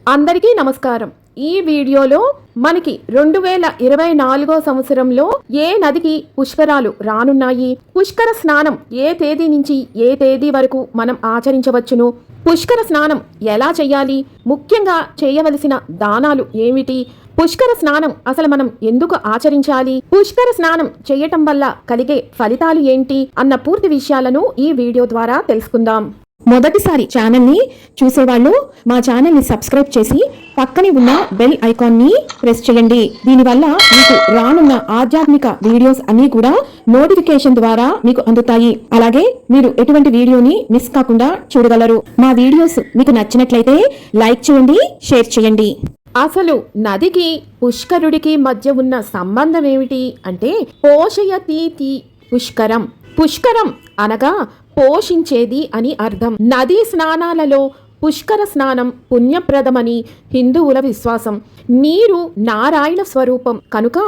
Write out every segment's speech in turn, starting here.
అందరికీ నమస్కారం. ఈ వీడియోలో మనకి 2024 సంవత్సరంలో ఏ నదికి పుష్కరాలు రానున్నాయి, పుష్కర స్నానం ఏ తేదీ నుంచి ఏ తేదీ వరకు మనం ఆచరించవచ్చును, పుష్కర స్నానం ఎలా చేయాలి, ముఖ్యంగా చేయవలసిన దానాలు ఏమిటి, పుష్కర స్నానం అసలు మనం ఎందుకు ఆచరించాలి, పుష్కర స్నానం చేయటం వల్ల కలిగే ఫలితాలు ఏంటి అన్న పూర్తి విషయాలను ఈ వీడియో ద్వారా తెలుసుకుందాం. మొదటిసారి ఛానల్ని చూసేవాళ్ళు మా ఛానల్ని సబ్స్క్రైబ్ చేసి పక్కనే ఉన్న బెల్ ఐకాన్ని ప్రెస్ చేయండి. దీనివల్ల మీకు రానున్న ఆధ్యాత్మిక వీడియోస్ అన్ని కూడా నోటిఫికేషన్ ద్వారా మీకు అందుతాయి. అలాగే మీరు ఎటువంటి వీడియోని మిస్ కాకుండా చూడగలరు. మా వీడియోస్ మీకు నచ్చినట్లయితే లైక్ చేయండి, షేర్ చేయండి. అసలు నదికి పుష్కరుడికి మధ్య ఉన్న సంబంధం ఏమిటి అంటే పోషయతీతి పుష్కరం. పుష్కరం అనగా పోషించేది అని అర్థం. నదీ స్నానాలలో పుష్కర స్నానం పుణ్యప్రదమని హిందువుల విశ్వాసం. నీరు నారాయణ స్వరూపం కనుక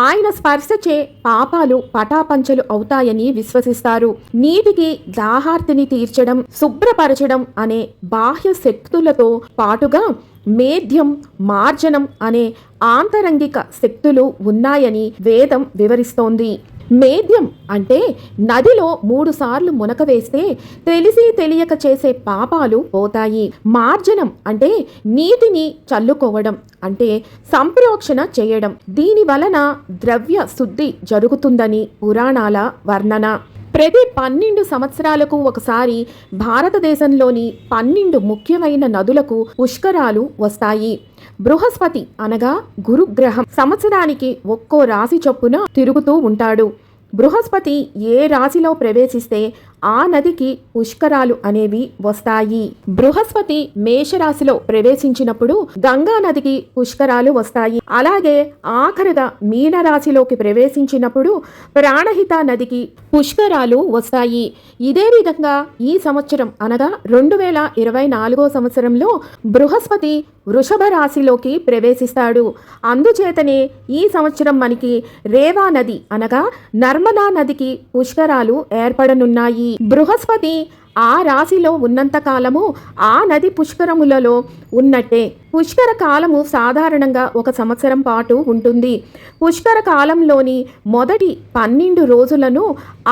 ఆయన స్పర్శచే పాపాలు పటాపంచలు అవుతాయని విశ్వసిస్తారు. నీటికి దాహార్తిని తీర్చడం, శుభ్రపరచడం అనే బాహ్య శక్తులతో పాటుగా మేధ్యం, మార్జనం అనే ఆంతరంగిక శక్తులు ఉన్నాయని వేదం వివరిస్తోంది. మేధ్యం అంటే నదిలో 3 సార్లు మునక వేస్తే తెలిసి తెలియక చేసే పాపాలు పోతాయి. మార్జనం అంటే నీటిని చల్లుకోవడం, అంటే సంప్రోక్షణ చేయడం. దీని వలన ద్రవ్య శుద్ధి జరుగుతుందని పురాణాల వర్ణన. ప్రతి 12 సంవత్సరాలకు ఒకసారి భారతదేశంలోని 12 ముఖ్యమైన నదులకు పుష్కరాలు వస్తాయి. బృహస్పతి అనగా గురుగ్రహం సంవత్సరానికి ఒక్కో రాశి చొప్పున తిరుగుతూ ఉంటాడు. బృహస్పతి ఏ రాశిలో ప్రవేశిస్తే ఆ నదికి పుష్కరాలు అనేవి వస్తాయి. బృహస్పతి మేషరాశిలో ప్రవేశించినప్పుడు గంగా నదికి పుష్కరాలు వస్తాయి. అలాగే ఆఖరుగా మీనరాశిలోకి ప్రవేశించినప్పుడు ప్రాణహిత నదికి పుష్కరాలు వస్తాయి. ఇదే విధంగా ఈ సంవత్సరం అనగా 2024 సంవత్సరంలో బృహస్పతి వృషభ రాశిలోకి ప్రవేశిస్తాడు. అందుచేతనే ఈ సంవత్సరం మనకి రేవా నది అనగా నర్మదా నదికి పుష్కరాలు ఏర్పడనున్నాయి. బృహస్పతి ఆ రాశిలో ఉన్నంత కాలము ఆ నది పుష్కరములలో ఉన్నట్టే. పుష్కర కాలము సాధారణంగా 1 సంవత్సరం పాటు ఉంటుంది. పుష్కర కాలంలోని మొదటి 12 రోజులను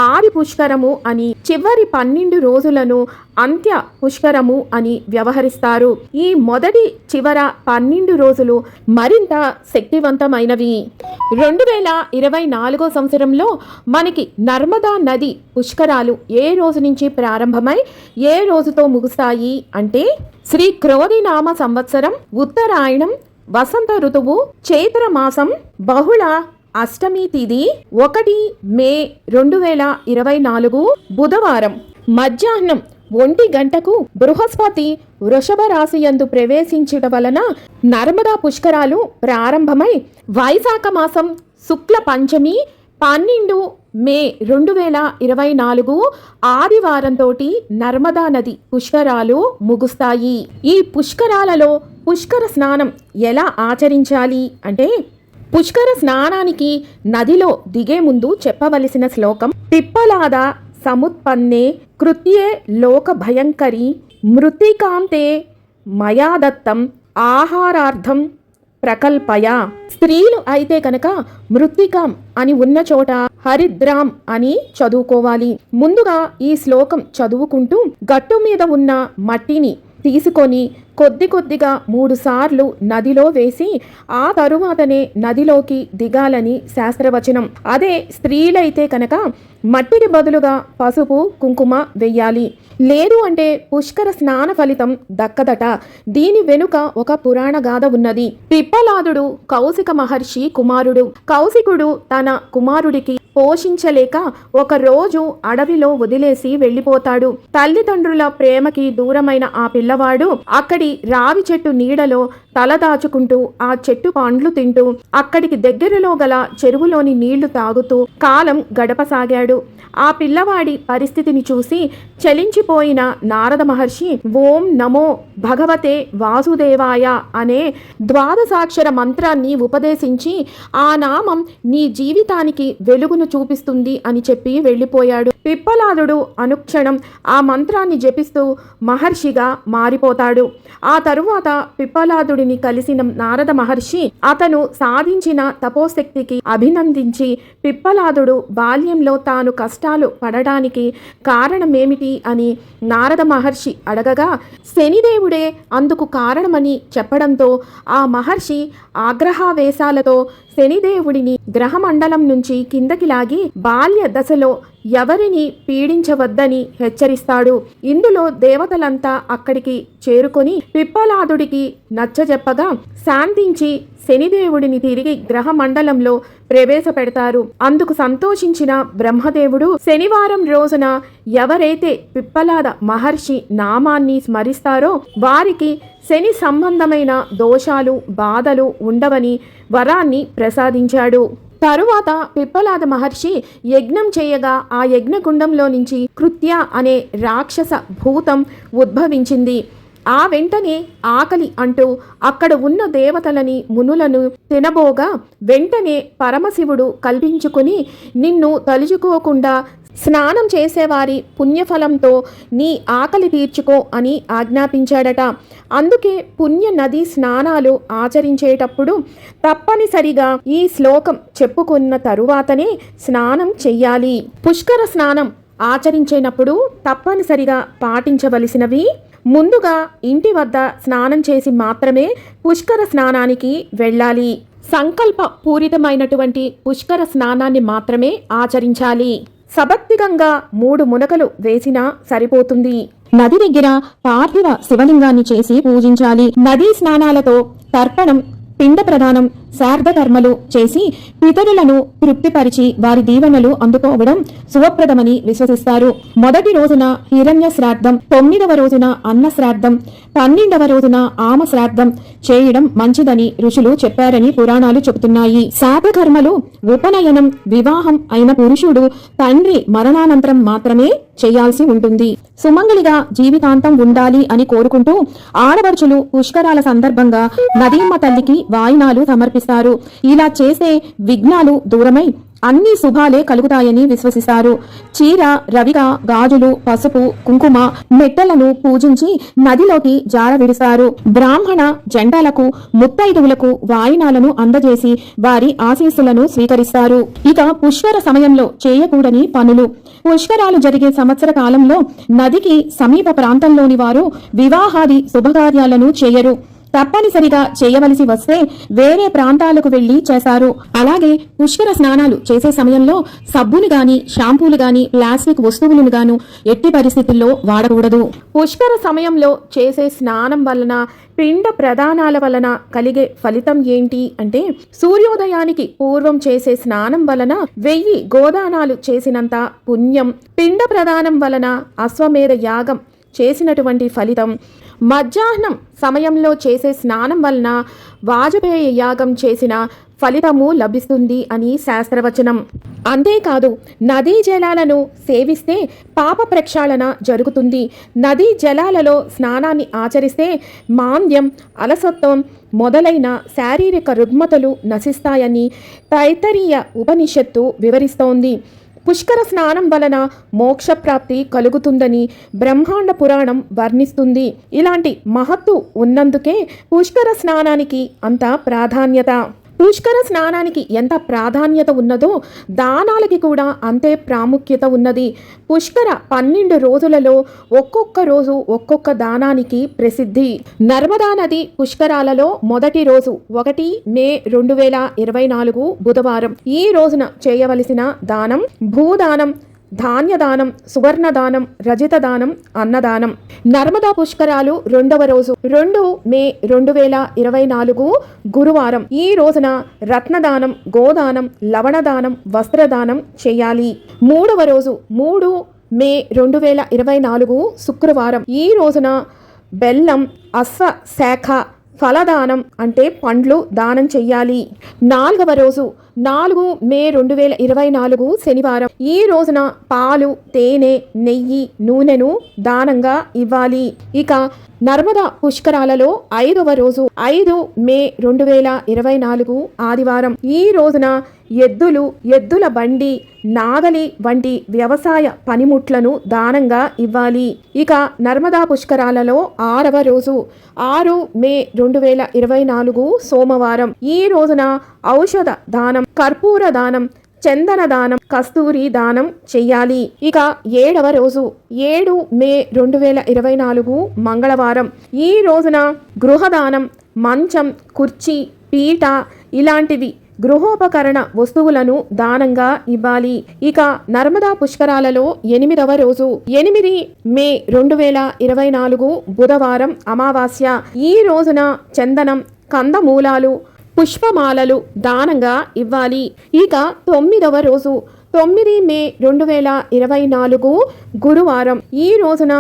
ఆది పుష్కరము అని, చివరి 12 రోజులను అంత్య పుష్కరము అని వ్యవహరిస్తారు. ఈ మొదటి చివర 12 రోజులు మరింత శక్తివంతమైనవి. 2024 సంవత్సరంలో మనకి నర్మదా నది పుష్కరాలు ఏ రోజు నుంచి ప్రారంభమై ఏ రోజుతో ముగుస్తాయి అంటే శ్రీ క్రోధినామ సంవత్సరం ఉత్తరాయణం వసంత ఋతువు చైత్ర మాసం బహుళ అష్టమి తిథి 1 మే 2024 బుధవారం మధ్యాహ్నం 1 గంటకు బృహస్పతి వృషభ రాశి యందు ప్రవేశించడం వలన నర్మదా పుష్కరాలు ప్రారంభమై వైశాఖ మాసం శుక్ల పంచమి 12 మే 2024 ఆదివారంతో నర్మదా నది పుష్కరాలు ముగుస్తాయి. ఈ పుష్కరాలలో పుష్కర స్నానం ఎలా ఆచరించాలి అంటే పుష్కర స్నానానికి నదిలో దిగే ముందు చెప్పవలసిన శ్లోకం పిప్పలాద సముత్పన్నే కృత్యే లోక భయంకరి మృత్తికాంతే మయాదత్తం ఆహారార్థం ప్రకల్పయ. స్త్రీలు అయితే కనుక మృత్తికాం అని ఉన్న చోట హరిద్రాం అని చదువుకోవాలి. ముందుగా ఈ శ్లోకం చదువుకుంటూ గట్టు మీద ఉన్న మట్టిని తీసుకొని కొద్దిగా 3 సార్లు నదిలో వేసి ఆ తరువాతనే నదిలోకి దిగాలని శాస్త్రవచనం. అదే స్త్రీలైతే కనుక మట్టికి బదులుగా పసుపు కుంకుమ వెయ్యాలి. లేదు అంటే పుష్కర స్నాన ఫలితం దక్కదట. దీని వెనుక ఒక పురాణ గాథ ఉన్నది. పిప్పలాదుడు కౌశిక మహర్షి కుమారుడు. కౌశికుడు తన కుమారుడికి పోషించలేక ఒక రోజు అడవిలో వదిలేసి వెళ్ళిపోతాడు. తల్లిదండ్రుల ప్రేమకి దూరమైన ఆ పిల్లవాడు అక్కడి రావి చెట్టు నీడలో తలదాచుకుంటూ ఆ చెట్టు పండ్లు తింటూ అక్కడికి దగ్గరలో గల చెరువులోని నీళ్లు తాగుతూ కాలం గడపసాగాడు. ఆ పిల్లవాడి పరిస్థితిని చూసి చలించిపో వెళ్ళిపోయిన నారద మహర్షి ఓం నమో భగవతే వాసుదేవాయ అనే ద్వాదశాక్షర మంత్రాన్ని ఉపదేశించి ఆ నామం నీ జీవితానికి వెలుగును చూపిస్తుంది అని చెప్పి వెళ్ళిపోయాడు. పిప్పలాదుడు అనుక్షణం ఆ మంత్రాన్ని జపిస్తూ మహర్షిగా మారిపోతాడు. ఆ తరువాత పిప్పలాదుడిని కలిసిన నారద మహర్షి అతను సాధించిన తపోశక్తికి అభినందించి పిప్పలాదుడు బాల్యంలో తాను కష్టాలు పడడానికి కారణమేమిటి అని నారద మహర్షి అడగగా శనిదేవుడే అందుకు కారణమని చెప్పడంతో ఆ మహర్షి ఆగ్రహావేశాలతో శనిదేవుడిని గ్రహమండలం నుంచి కిందకి లాగి బాల్య దశలో ఎవరిని పీడించవద్దని హెచ్చరిస్తాడు. ఇందులో దేవతలంతా అక్కడికి చేరుకొని పిప్పలాదుడికి నచ్చజెప్పగా శాంతించి శనిదేవుడిని తిరిగి గ్రహమండలంలో ప్రవేశపెడతారు. అందుకు సంతోషించిన బ్రహ్మదేవుడు శనివారం రోజున ఎవరైతే పిప్పలాద మహర్షి నామాన్ని స్మరిస్తారో వారికి శని సంబంధమైన దోషాలు బాధలు ఉండవని వరాన్ని ప్రసాదించాడు. తరువాత పిప్పలాద మహర్షి యజ్ఞం చేయగా ఆ యజ్ఞకుండంలో నుంచి కృత్య అనే రాక్షస భూతం ఉద్భవించింది. ఆ వెంటనే ఆకలి అంటూ అక్కడ ఉన్న దేవతలని మునులను తినబోగా వెంటనే పరమశివుడు కల్పించుకుని నిన్ను తలుచుకోకుండా స్నానం చేసేవారి పుణ్యఫలంతో నీ ఆకలి తీర్చుకో అని ఆజ్ఞాపించాడట. అందుకే పుణ్య నది స్నానాలు ఆచరించేటప్పుడు తప్పనిసరిగా ఈ శ్లోకం చెప్పుకున్న తరువాతనే స్నానం చెయ్యాలి. పుష్కర స్నానం ఆచరించేటప్పుడు తప్పనిసరిగా పాటించవలసినవి: ముందుగా ఇంటి వద్ద స్నానం చేసి మాత్రమే పుష్కర స్నానానికి వెళ్ళాలి. సంకల్ప పూరితమైనటువంటి పుష్కర స్నానాన్ని మాత్రమే ఆచరించాలి. సభక్తికంగా 3 మునకలు వేసినా సరిపోతుంది. నది దగ్గర పార్థివ శివలింగాన్ని చేసి పూజించాలి. నదీ స్నానాలతో తర్పణం, పిండ ప్రదానం, శార్ధ కర్మలు చేసి పితరులను తృప్తిపరిచి వారి దీవెనలు అందుకోవడం శుభప్రదమని విశ్వసిస్తారు. మొదటి రోజున హిరణ్య శ్రాద్ధం, 9వ రోజున అన్న శ్రాద్ధం, 12వ రోజున ఆమ శ్రాద్ధం చేయడం మంచిదని ఋషులు చెప్పారని పురాణాలు చెబుతున్నాయి. శార్ధ కర్మలు ఉపనయనం, వివాహం అయిన పురుషుడు తండ్రి మరణానంతరం మాత్రమే చేయాల్సి ఉంటుంది. సుమంగళిగా జీవితాంతం ఉండాలి అని కోరుకుంటూ ఆడపడుచులు పుష్కరాల సందర్భంగా నదీమ్మ తల్లికి వాయినాలు సమర్పిస్తారు. ఇలా చేసే విఘ్నాలు దూరమై అన్ని శుభాలే కలుగుతాయని విశ్వసిస్తారు. చీర, రవిక, గాజులు, పసుపు, కుంకుమ, మెట్టలను పూజించి నదిలోకి జార విడుస్తారు. బ్రాహ్మణ జంటలకు, ముత్తైదువులకు వాయినాలను అందజేసి వారి ఆశీస్సులను స్వీకరిస్తారు. ఇక పుష్కర సమయంలో చేయకూడని పనులు: పుష్కరాలు జరిగే సంవత్సర కాలంలో నదికి సమీప ప్రాంతంలోని వారు వివాహాది శుభకార్యాలను చేయరు. తప్పనిసరిగా చేయవలసి వస్తే వేరే ప్రాంతాలకు వెళ్లి చేశారు. అలాగే పుష్కర స్నానాలు చేసే సమయంలో సబ్బులు గాని, షాంపూలు గాని, ప్లాస్టిక్ వస్తువులను గాను ఎట్టి పరిస్థితుల్లో వాడకూడదు. పుష్కర సమయంలో చేసే స్నానం వలన, పిండ ప్రదానాల వలన కలిగే ఫలితం ఏంటి అంటే, సూర్యోదయానికి పూర్వం చేసే స్నానం వలన 1000 గోదానాలు చేసినంత పుణ్యం, పిండ ప్రదానం వలన అశ్వమేధ యాగం చేసినటువంటి ఫలితం, మధ్యాహ్నం సమయంలో చేసే స్నానం వలన వాజపేయ యాగం చేసిన ఫలితము లభిస్తుంది అని శాస్త్రవచనం. అంతేకాదు నదీ జలాలను సేవిస్తే పాప ప్రక్షాళన జరుగుతుంది. నదీ జలాలలో స్నానాన్ని ఆచరిస్తే మాంద్యం, అలసత్వం మొదలైన శారీరక రుగ్మతలు నశిస్తాయని తైత్తరీయ ఉపనిషత్తు వివరిస్తోంది. పుష్కర స్నానం వలన మోక్షప్రాప్తి కలుగుతుందని బ్రహ్మాండ పురాణం వర్ణిస్తుంది. ఇలాంటి మహత్తు ఉన్నందుకే పుష్కర స్నానానికి అంత ప్రాధాన్యత. పుష్కర స్నానానికి ఎంత ప్రాధాన్యత ఉన్నదో దానాలకి కూడా అంతే ప్రాముఖ్యత ఉన్నది. పుష్కర 12 రోజులలో ఒక్కొక్క రోజు ఒక్కొక్క దానానికి ప్రసిద్ధి. నర్మదా నది పుష్కరాలలో మొదటి రోజు 1 మే 2024 బుధవారం. ఈ రోజున చేయవలసిన దానం భూదానం, ధాన్యదానం, సువర్ణదానం, రజితదానం, అన్నదానం. నర్మదా పుష్కరాలు 2వ రోజు 2 మే 2024 గురువారం. ఈ రోజున రత్నదానం, గోదానం, లవణదానం, వస్త్రదానం చేయాలి. 3వ రోజు 3 మే 2024 శుక్రవారం. ఈ రోజున బెల్లం, అశ్వ శాఖ ఫలదానం అంటే పండ్లు దానం చెయ్యాలి. 4వ రోజు 4 మే 2024 శనివారం. ఈ రోజున పాలు, తేనె, నెయ్యి, నూనెను దానంగా ఇవ్వాలి. ఇక నర్మదా పుష్కరాలలో 5వ రోజు 5 మే 2024 ఆదివారం. ఈ రోజున ఎద్దుల బండి, నాగలి వంటి వ్యవసాయ పనిముట్లను దానంగా ఇవ్వాలి. ఇక నర్మదా పుష్కరాలలో 6వ రోజు 6 మే 2024 సోమవారం. ఈ రోజున ఔషధ దానం, కర్పూర దానం, చందన దానం, కస్తూరి దానం చెయ్యాలి. ఇక 7వ రోజు 7 మే 2024 మంగళవారం. ఈ రోజున గృహదానం, మంచం, కుర్చీ, పీట ఇలాంటివి గృహోపకరణ వస్తువులను దానంగా ఇవ్వాలి. ఇక నర్మదా పుష్కరాలలో 8వ రోజు 8 మే 2024 బుధవారం అమావాస్య. ఈ రోజున చందనం, కందమూలాలు, పుష్పమాలలు దానంగా ఇవ్వాలి. ఇక 9వ రోజు 9 మే 2024 గురువారం. ఈ రోజున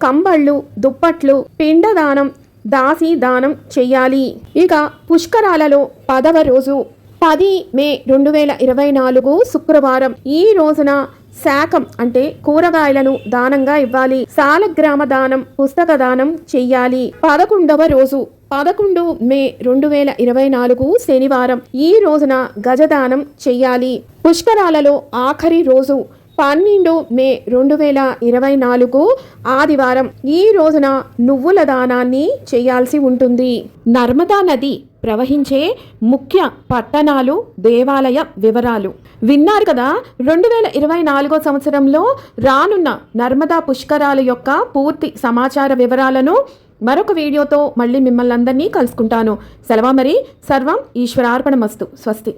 కంబళ్ళు, దుప్పట్లు, పిండదానం, దాసి దానం చెయ్యాలి. ఇక పుష్కరాలలో 10వ రోజు 10 మే 2024 శుక్రవారం. ఈ రోజున శాకం అంటే కూరగాయలను దానంగా ఇవ్వాలి. సాలగ్రామ దానం, పుస్తక దానం చెయ్యాలి. 11వ రోజు 11 మే 2024 శనివారం. ఈ రోజున గజదానం చెయ్యాలి. పుష్కరాలలో ఆఖరి రోజు 12 మే 2024 ఆదివారం. ఈ రోజున నువ్వుల దానాన్ని చేయాల్సి ఉంటుంది. నర్మదా నది ప్రవహించే ముఖ్య పట్టణాలు, దేవాలయ వివరాలు విన్నారు కదా. 2024 సంవత్సరంలో రానున్న నర్మదా పుష్కరాల యొక్క పూర్తి సమాచార వివరాలను మరొక వీడియోతో మళ్ళీ మిమ్మల్ని అందరినీ కలుసుకుంటాను. సెలవు మరి. సర్వం ఈశ్వరార్పణమస్తు. స్వస్తి.